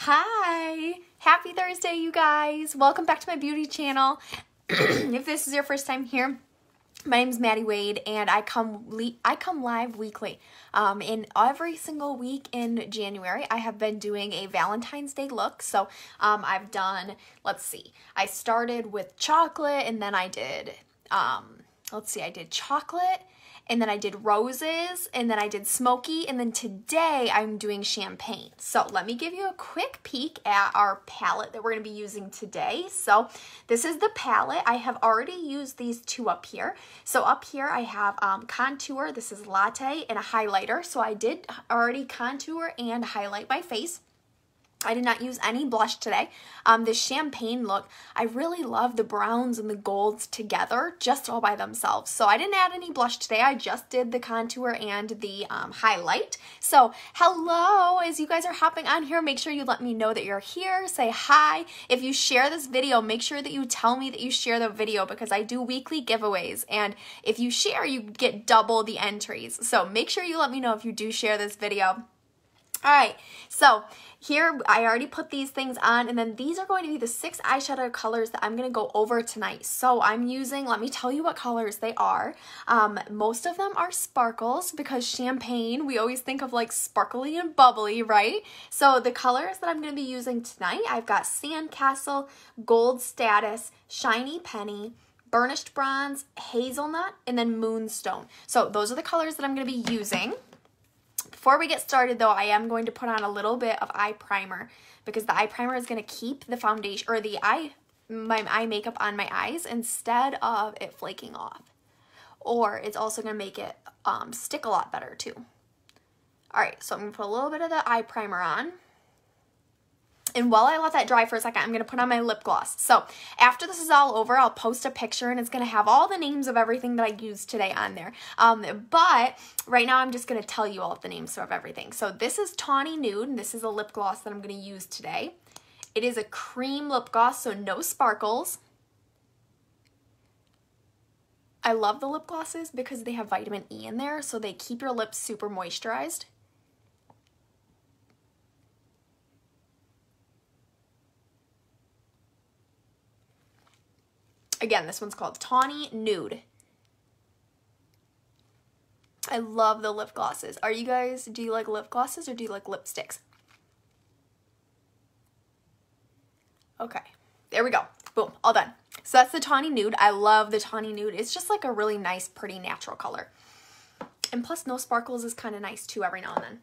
Hi! Happy Thursday, you guys! Welcome back to my beauty channel. If this is your first time here, my name is Maddie Wade, and I come live weekly. In every single week in January, I have been doing a Valentine's Day look. So I've done, let's see, I started with chocolate, and then I did, I did chocolate, and then I did roses, and then I did smoky, and then today I'm doing champagne. So let me give you a quick peek at our palette that we're going to be using today. So this is the palette. I have already used these two up here. So up here I have contour, this is latte, and a highlighter. So I did already contour and highlight my face. I did not use any blush today. This champagne look, I really love the browns and the golds together, just all by themselves. So I didn't add any blush today. I just did the contour and the highlight. So hello, as you guys are hopping on here, make sure you let me know that you're here. Say hi. If you share this video, make sure that you tell me that you share the video, because I do weekly giveaways. And if you share, you get double the entries. So make sure you let me know if you do share this video. All right, so here I already put these things on, and then these are going to be the 6 eyeshadow colors that I'm going to go over tonight. So I'm using, let me tell you what colors they are. Most of them are sparkles, because champagne, we always think of like sparkly and bubbly, right? So the colors that I'm going to be using tonight, I've got Sandcastle, Gold Status, Shiny Penny, Burnished Bronze, Hazelnut, and then Moonstone. So those are the colors that I'm going to be using. Before we get started though, I am going to put on a little bit of eye primer, because the eye primer is going to keep the foundation or my eye makeup on my eyes instead of it flaking off. Or it's also going to make it stick a lot better too. Alright, so I'm going to put a little bit of the eye primer on. And while I let that dry for a second, I'm going to put on my lip gloss. So after this is all over, I'll post a picture, and it's going to have all the names of everything that I used today on there. But right now I'm just going to tell you all of the names of everything. So this is Tawny Nude, and this is a lip gloss that I'm going to use today. It is a cream lip gloss, so no sparkles. I love the lip glosses because they have vitamin E in there, so they keep your lips super moisturized. Again, this one's called Tawny Nude. I love the lip glosses. Are you guys, do you like lip glosses or do you like lipsticks? Okay, there we go. Boom, all done. So that's the Tawny Nude. I love the Tawny Nude. It's just like a really nice, pretty, natural color. And plus, no sparkles is kind of nice too every now and then.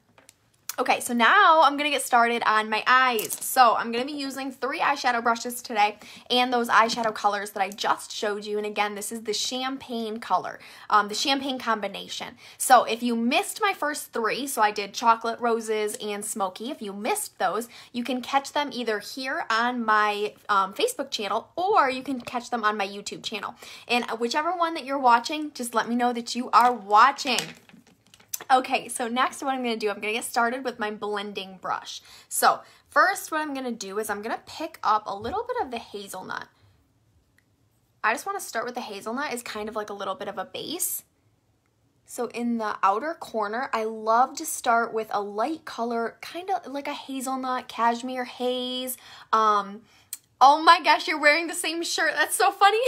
Okay, so now I'm going to get started on my eyes. So I'm going to be using 3 eyeshadow brushes today and those eyeshadow colors that I just showed you. And again, this is the champagne color, the champagne combination. So if you missed my first 3, so I did chocolate, roses, and smoky. If you missed those, you can catch them either here on my Facebook channel, or you can catch them on my YouTube channel. And whichever one that you're watching, just let me know that you are watching. Okay, so next what I'm going to do, I'm going to get started with my blending brush. So first what I'm going to do is I'm going to pick up a little bit of the hazelnut. I just want to start with the hazelnut as kind of like a little bit of a base. So in the outer corner, I love to start with a light color, kind of like a hazelnut, cashmere haze. Oh my gosh, you're wearing the same shirt. That's so funny.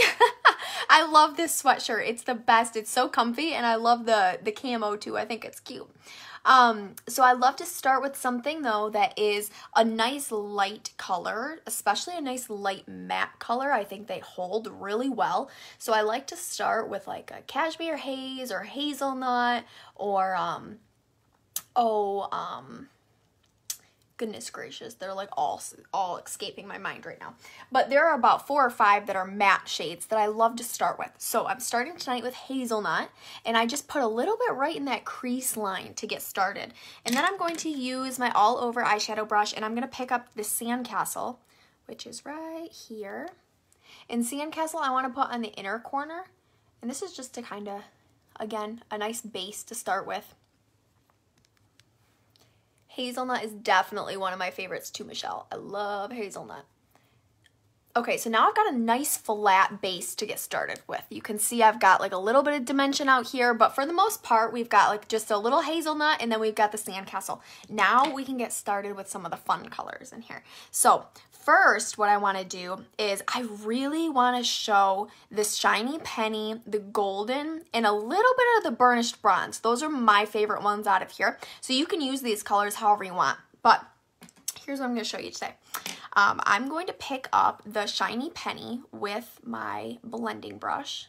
I love this sweatshirt. It's the best. It's so comfy, and I love the camo too. I think it's cute. So I love to start with something though that is a nice light color, especially a nice light matte color. I think they hold really well. So I like to start with like a cashmere haze or hazelnut or goodness gracious, they're like all escaping my mind right now. But there are about 4 or 5 that are matte shades that I love to start with. So I'm starting tonight with hazelnut, and I just put a little bit right in that crease line to get started. And then I'm going to use my all over eyeshadow brush, and I'm going to pick up the Sandcastle, which is right here. And Sandcastle I want to put on the inner corner. And this is just to kind of, again, a nice base to start with. Hazelnut is definitely one of my favorites too, Michelle. I love hazelnut. Okay, so now I've got a nice flat base to get started with. You can see I've got like a little bit of dimension out here, but for the most part, we've got like just a little hazelnut and then we've got the sandcastle. Now we can get started with some of the fun colors in here. So first, what I want to do is I really want to show this shiny penny, the golden, and a little bit of the burnished bronze. Those are my favorite ones out of here. So you can use these colors however you want, but here's what I'm going to show you today. I'm going to pick up the shiny penny with my blending brush.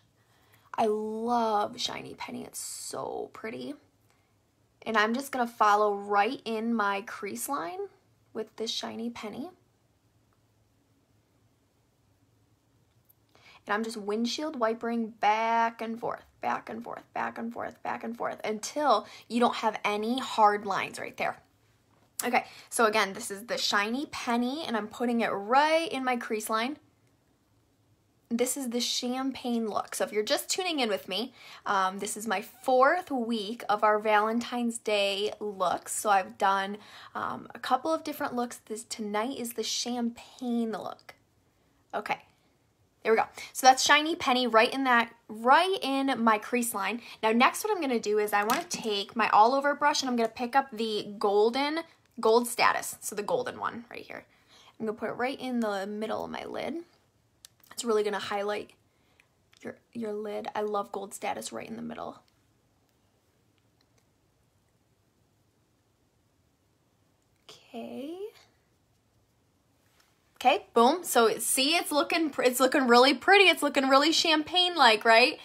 I love shiny penny. It's so pretty. And I'm just going to follow right in my crease line with this shiny penny. And I'm just windshield wipering back and forth, back and forth, back and forth, back and forth until you don't have any hard lines right there. Okay, so again, this is the shiny penny, and I'm putting it right in my crease line. This is the champagne look. So if you're just tuning in with me, this is my 4th week of our Valentine's Day looks. So I've done a couple of different looks. Tonight is the champagne look. Okay. There we go. So that's shiny penny right in my crease line. Now next what I'm going to do is I want to take my all over brush and I'm going to pick up the gold status. So the golden one right here. I'm going to put it right in the middle of my lid. It's really going to highlight your lid. I love gold status right in the middle. Okay. Okay, boom. So see, it's looking really pretty. It's looking really champagne-like, right?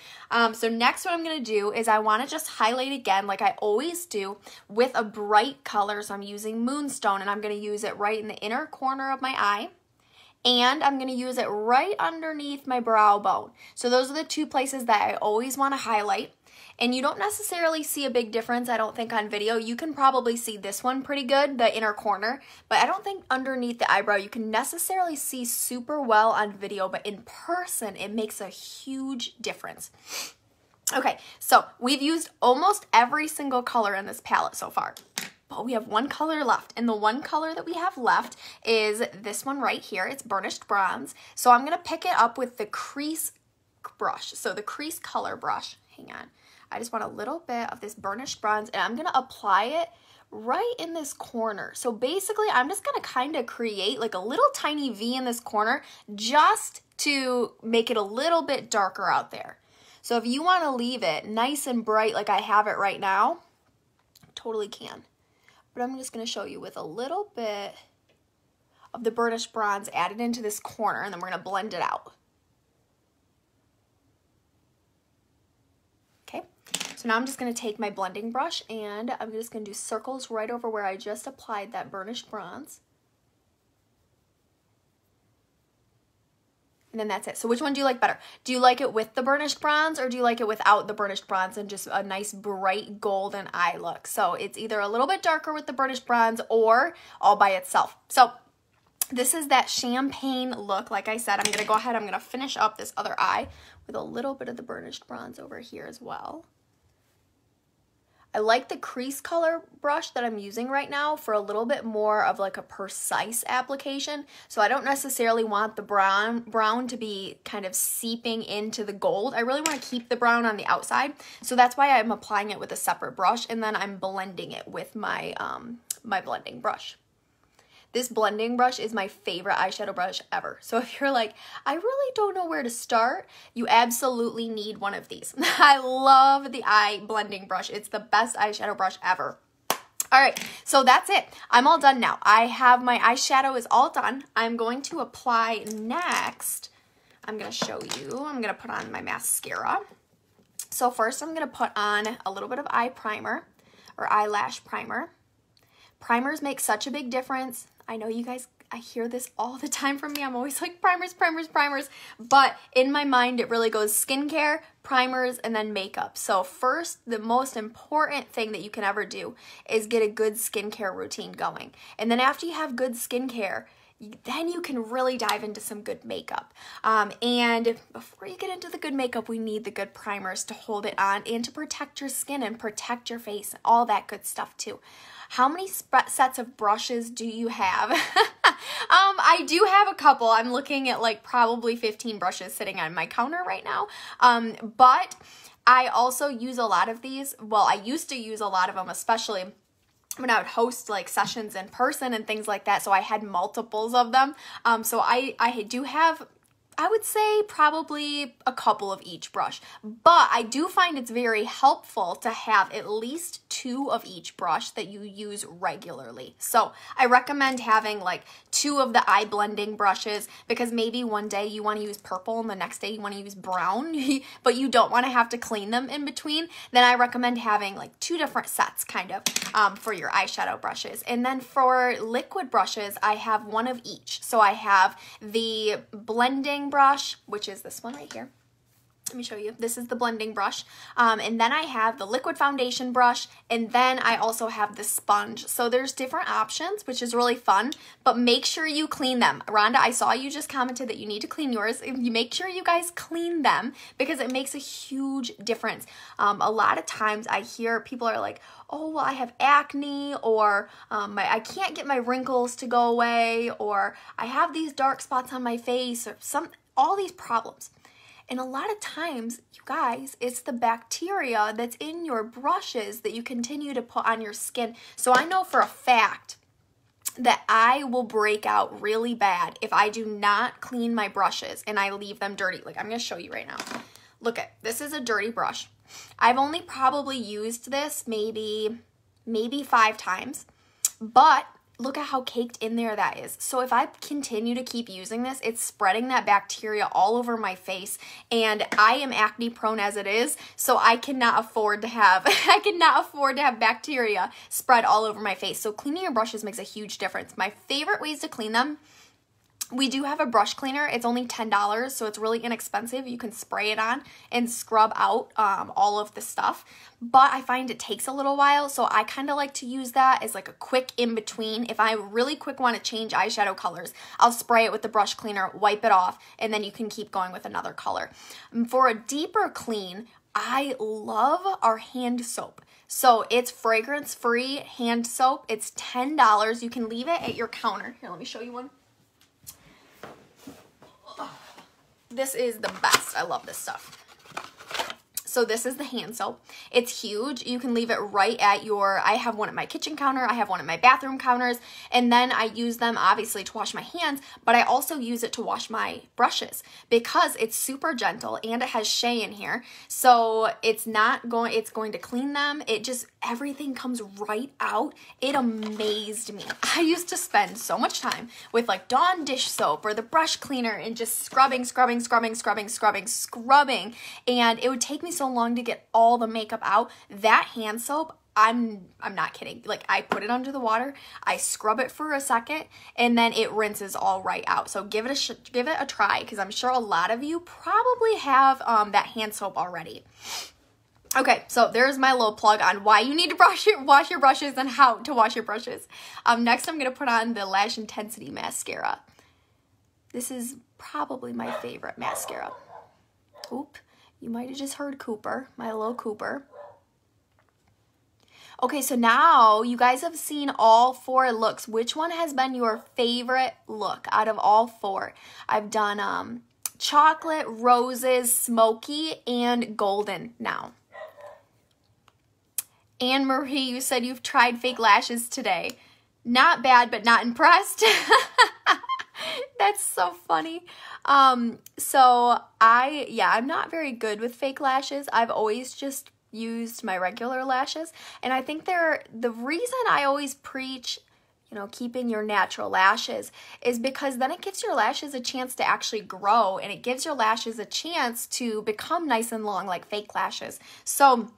So next what I'm going to do is I want to just highlight again like I always do with a bright color. So I'm using Moonstone and I'm going to use it right in the inner corner of my eye. And I'm going to use it right underneath my brow bone. So those are the 2 places that I always want to highlight. And you don't necessarily see a big difference, I don't think, on video. You can probably see this one pretty good, the inner corner, but I don't think underneath the eyebrow you can necessarily see super well on video, but in person it makes a huge difference. Okay, so we've used almost every single color in this palette so far, but we have one color left, and the one color that we have left is this one right here. It's Burnished Bronze. So I'm going to pick it up with the crease brush, so the crease color brush. Hang on. I just want a little bit of this Burnished Bronze, and I'm going to apply it right in this corner. So basically, I'm just going to kind of create like a little tiny V in this corner just to make it a little bit darker out there. So if you want to leave it nice and bright like I have it right now, totally can. But I'm just going to show you with a little bit of the Burnished Bronze added into this corner, and then we're going to blend it out. So now I'm just going to take my blending brush and I'm just going to do circles right over where I just applied that Burnished Bronze. And then that's it. So which one do you like better? Do you like it with the Burnished Bronze or do you like it without the Burnished Bronze and just a nice bright golden eye look? So it's either a little bit darker with the Burnished Bronze or all by itself. So this is that champagne look. Like I said, I'm going to go ahead, I'm going to finish up this other eye with a little bit of the Burnished Bronze over here as well. I like the crease color brush that I'm using right now for a little bit more of like a precise application. So I don't necessarily want the brown to be kind of seeping into the gold. I really want to keep the brown on the outside. So that's why I'm applying it with a separate brush and then I'm blending it with my, my blending brush. This blending brush is my favorite eyeshadow brush ever. So if you're like, I really don't know where to start, you absolutely need one of these. I love the eye blending brush. It's the best eyeshadow brush ever. All right, so that's it. I'm all done now. I have my eyeshadow is all done. I'm going to apply next. I'm going to show you. I'm going to put on my mascara. So first I'm going to put on a little bit of eye primer or eyelash primer. Primers make such a big difference. I know you guys, I hear this all the time from me. I'm always like primers, primers, primers. But in my mind, it really goes skincare, primers, and then makeup. So first, the most important thing that you can ever do is get a good skincare routine going. And then after you have good skincare, then you can really dive into some good makeup. And before you get into the good makeup, we need the good primers to hold it on and to protect your skin and protect your face, all that good stuff too. How many sets of brushes do you have? I do have a couple. I'm looking at like probably 15 brushes sitting on my counter right now. But I also use a lot of these. Well, I used to use a lot of them, especially when I would host like sessions in person and things like that. So I had multiples of them. So I do have, I would say probably a couple of each brush, but I do find it's very helpful to have at least 2 of each brush that you use regularly. So I recommend having like 2 of the eye blending brushes, because maybe one day you want to use purple and the next day you want to use brown, but you don't want to have to clean them in between. Then I recommend having like 2 different sets kind of for your eyeshadow brushes. And then for liquid brushes, I have 1 of each. So I have the blending brush, which is this one right here. Let me show you. This is the blending brush. And then I have the liquid foundation brush, and then I also have the sponge. So there's different options, which is really fun, but make sure you clean them. Rhonda, I saw you just commented that you need to clean yours. You make sure you guys clean them, because it makes a huge difference. A lot of times I hear people are like, oh, well, I have acne, or I can't get my wrinkles to go away, or I have these dark spots on my face, or all these problems. And a lot of times, you guys, it's the bacteria that's in your brushes that you continue to put on your skin. So I know for a fact that I will break out really bad if I do not clean my brushes and I leave them dirty. Like, I'm going to show you right now. Look at, this is a dirty brush. I've only probably used this maybe 5 times, but look at how caked in there that is. So if I continue to keep using this, it's spreading that bacteria all over my face, and I am acne prone as it is, so I cannot afford to have bacteria spread all over my face. So cleaning your brushes makes a huge difference. My favorite ways to clean them, we do have a brush cleaner. It's only $10, so it's really inexpensive. You can spray it on and scrub out all of the stuff, but I find it takes a little while, so I kind of like to use that as like a quick in-between. If I really quick want to change eyeshadow colors, I'll spray it with the brush cleaner, wipe it off, and then you can keep going with another color. For a deeper clean, I love our hand soap. So it's fragrance-free hand soap. It's $10. You can leave it at your counter. Here, let me show you one. This is the best. I love this stuff. So this is the hand soap. It's huge. You can leave it right at your, I have one at my kitchen counter, I have one at my bathroom counters, and then I use them obviously to wash my hands, but I also use it to wash my brushes because it's super gentle and it has shea in here. So it's going to clean them. It just, everything comes right out. It amazed me. I used to spend so much time with like Dawn dish soap or the brush cleaner and just scrubbing, and it would take me so long to get all the makeup out. That hand soap, I'm not kidding. Like, I put it under the water, I scrub it for a second, and then it rinses all right out. So give it a try, because I'm sure a lot of you probably have that hand soap already. Okay, so there's my little plug on why you need to wash your brushes and how to wash your brushes. Next, I'm going to put on the Lash Intensity Mascara. This is probably my favorite mascara. Oop, you might have just heard Cooper, my little Cooper. Okay, so now you guys have seen all 4 looks. Which one has been your favorite look out of all 4? I've done chocolate, roses, smoky, and golden now. Anne Marie, you said you've tried fake lashes today. Not bad, but not impressed. That's so funny. So I'm not very good with fake lashes. I've always just used my regular lashes, and I think the reason I always preach, keeping your natural lashes is because then it gives your lashes a chance to actually grow, and it gives your lashes a chance to become nice and long like fake lashes. So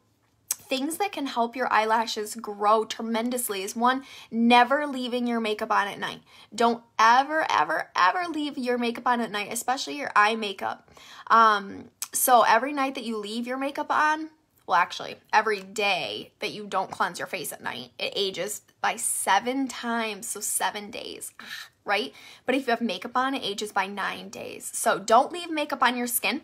things that can help your eyelashes grow tremendously is, 1, never leaving your makeup on at night. Don't ever, ever, ever leave your makeup on at night, especially your eye makeup. So every night that you leave your makeup on, well, actually, every day that you don't cleanse your face at night, it ages by 7 times, so 7 days, right? But if you have makeup on, it ages by 9 days. So don't leave makeup on your skin.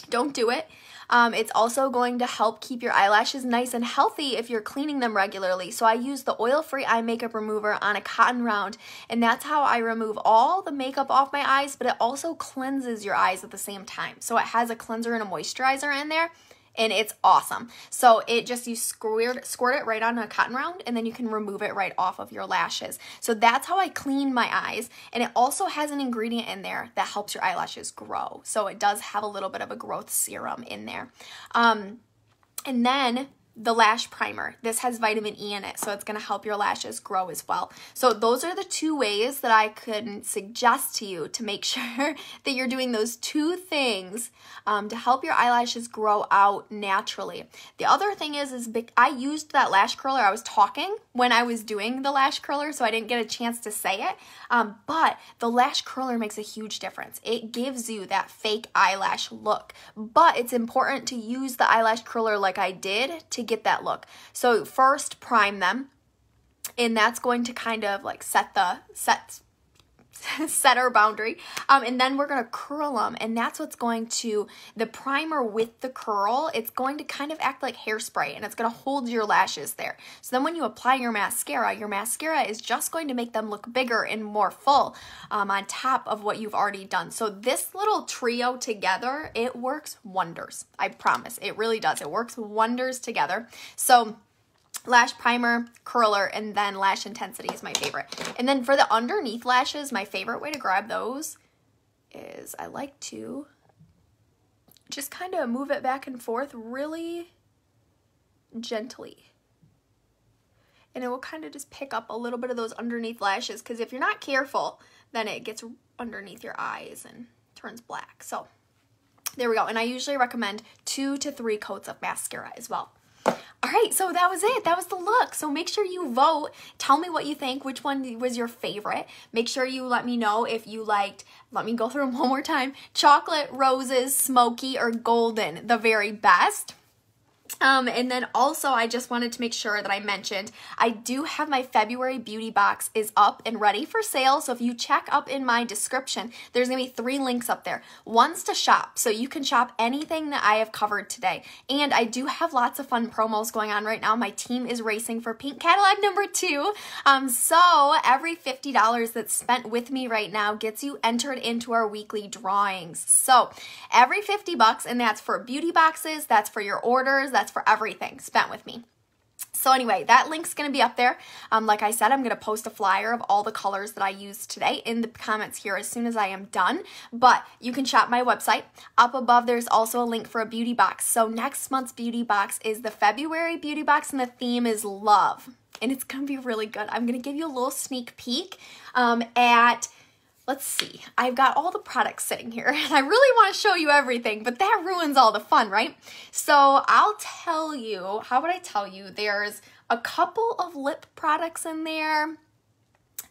Don't do it. It's also going to help keep your eyelashes nice and healthy if you're cleaning them regularly. So I use the oil-free eye makeup remover on a cotton round, and that's how I remove all the makeup off my eyes, but it also cleanses your eyes at the same time. So it has a cleanser and a moisturizer in there, and it's awesome. So it just, you squirt it right on a cotton round, and then you can remove it right off of your lashes. So that's how I clean my eyes. And it also has an ingredient in there that helps your eyelashes grow. So it does have a little bit of a growth serum in there. And then the lash primer. This has vitamin E in it, so it's going to help your lashes grow as well. So those are the two ways that I could suggest to you to make sure that you're doing those two things to help your eyelashes grow out naturally. The other thing is I used that lash curler. I was talking when I was doing the lash curler, so I didn't get a chance to say it, but the lash curler makes a huge difference. It gives you that fake eyelash look, but it's important to use the eyelash curler like I did to get that look. So first prime them, and that's going to kind of like set our boundary, and then we're going to curl them, and that's what's going to, the primer with the curl, it's going to kind of act like hairspray, and it's going to hold your lashes there. So then when you apply your mascara is just going to make them look bigger and more full on top of what you've already done. So this little trio together, it works wonders. I promise. It really does. It works wonders together. So lash primer, curler, and then lash intensity is my favorite. And then for the underneath lashes, my favorite way to grab those is I like to just kind of move it back and forth really gently. And it will kind of just pick up a little bit of those underneath lashes, because if you're not careful, then it gets underneath your eyes and turns black. So there we go. And I usually recommend 2 to 3 coats of mascara as well. All right, so that was it. That was the look. So make sure you vote. Tell me what you think. Which one was your favorite? Make sure you let me know if you liked, let me go through them one more time, chocolate, roses, smoky, or golden the very best. And then also I just wanted to make sure that I mentioned I do have my February beauty box is up and ready for sale. So if you check up in my description, there's going to be 3 links up there. One's to shop, so you can shop anything that I have covered today. And I do have lots of fun promos going on right now. My team is racing for Pink Cadillac number 2. So every $50 that's spent with me right now gets you entered into our weekly drawings. So every $50, and that's for beauty boxes, that's for your orders, that's for everything spent with me. So anyway, that link's going to be up there. Like I said, I'm going to post a flyer of all the colors that I used today in the comments here as soon as I am done. But you can shop my website. Up above, there's also a link for a beauty box. So next month's beauty box is the February beauty box, and the theme is love. And it's going to be really good. I'm going to give you a little sneak peek let's see, I've got all the products sitting here, and I really want to show you everything, but that ruins all the fun, right? So I'll tell you, how would I tell you? There's a couple of lip products in there.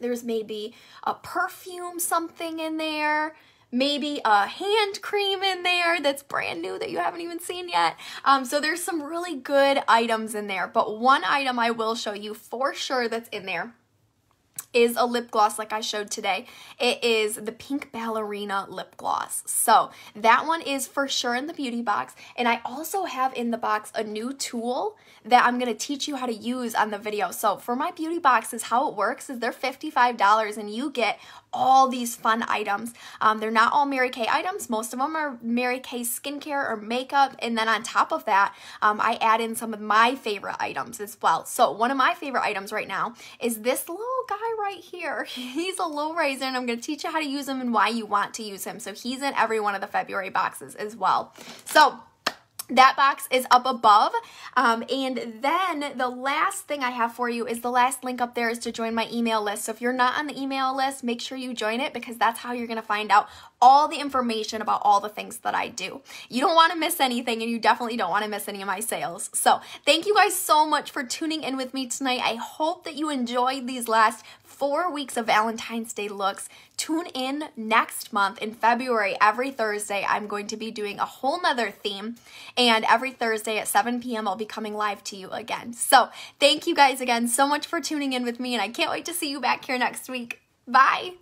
There's maybe a perfume something in there. Maybe a hand cream in there that's brand new that you haven't even seen yet. So there's some really good items in there, but one item I will show you for sure that's in there is a lip gloss like I showed today. It is the Pink Ballerina lip gloss. So that one is for sure in the beauty box. And I also have in the box a new tool that I'm going to teach you how to use on the video. So for my beauty boxes, how it works is they're $55 and you get all these fun items. They're not all Mary Kay items. Most of them are Mary Kay skincare or makeup. And then on top of that, I add in some of my favorite items as well. So one of my favorite items right now is this little guy right here. He's a low riser, and I'm going to teach you how to use him and why you want to use him. So he's in every one of the February boxes as well. So that box is up above. And then the last thing I have for you is the last link up there is to join my email list. So if you're not on the email list, make sure you join it, because that's how you're going to find out all the information about all the things that I do. You don't want to miss anything, and you definitely don't want to miss any of my sales. So thank you guys so much for tuning in with me tonight. I hope that you enjoyed these last 4 weeks of Valentine's Day looks. Tune in next month in February. Every Thursday, I'm going to be doing a whole nother theme, and every Thursday at 7 p.m. I'll be coming live to you again. So thank you guys again so much for tuning in with me, and I can't wait to see you back here next week. Bye.